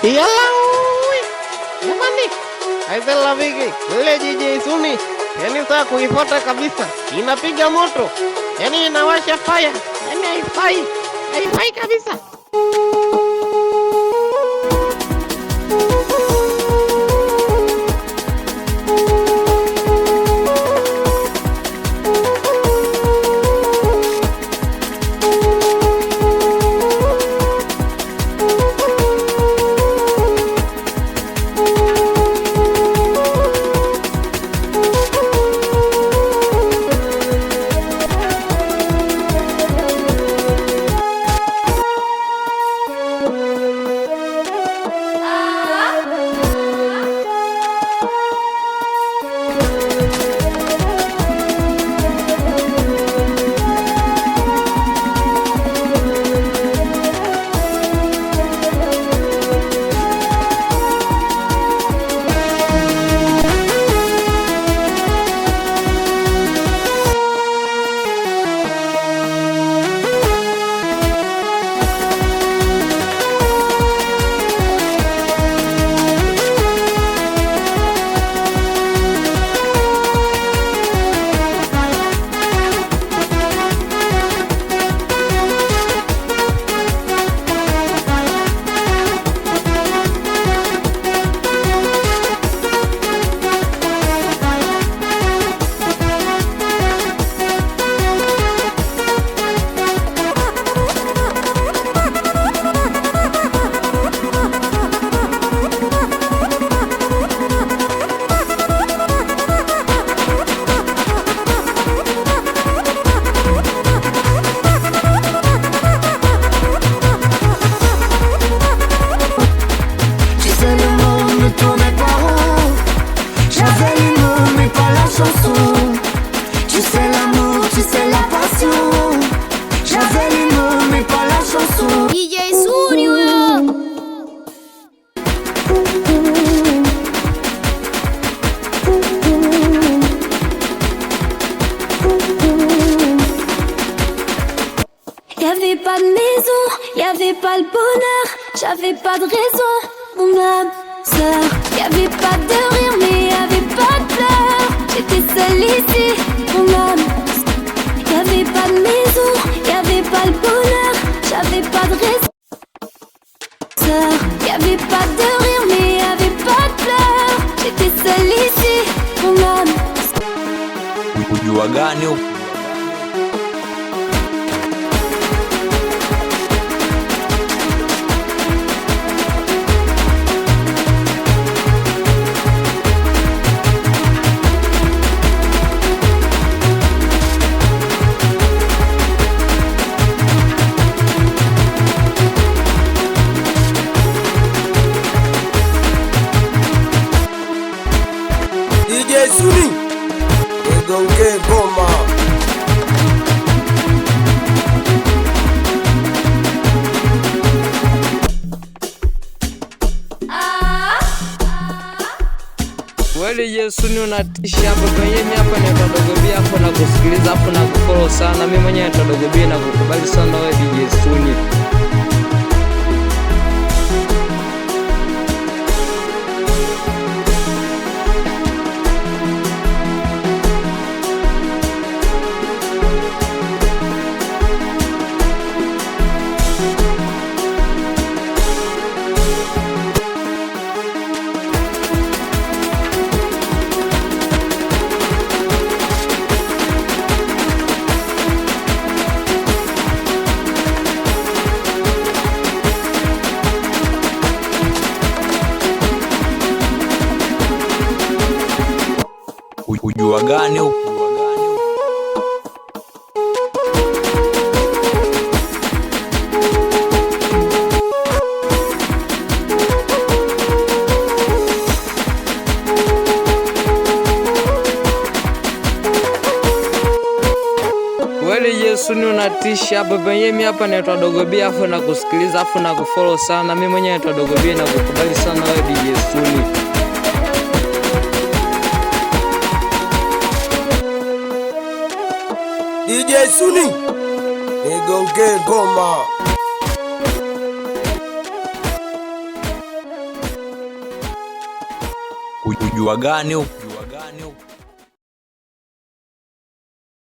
Yalaui. Jamani. Aisela viki. Ile DJ Suni. Yani saa kuifuata kabisa. Inapiga moto. Yani inawasha fire. Yani haifai. Haifai kabisa. Y'avait pas de maison, y'avait pas le bonheur, j'avais pas de raison, mon âme sœur. Y'avait pas de rire mais y'avait pas de pleurs, j'étais seule ici, mon âme. Y'avait pas de maison, y'avait pas le bonheur, j'avais pas de raison, sœur. Y'avait pas de rire mais y'avait pas de pleurs, j'étais seule ici, mon âme. Ujua gani huko? DJ Suni Egonge Goma. Wale Yesu ni unatisha hapo kwenye hapa ni Tadogobia hapo na kusikiliza hapo na kufollow sana. Mimi mwenyewe Tadogobia na kukubali sana wewe DJ Suni. Ujua gani huko? Wale Yesu ni unatisha hapo penye mimi hapa ni Tadogobia hapo na kusikiliza hapo na kufollow sana. Mimi mwenyewe Tadogobia na kukubali sana wewe DJ Suni. DJ Suni Egonge Goma. Ujua gani huku?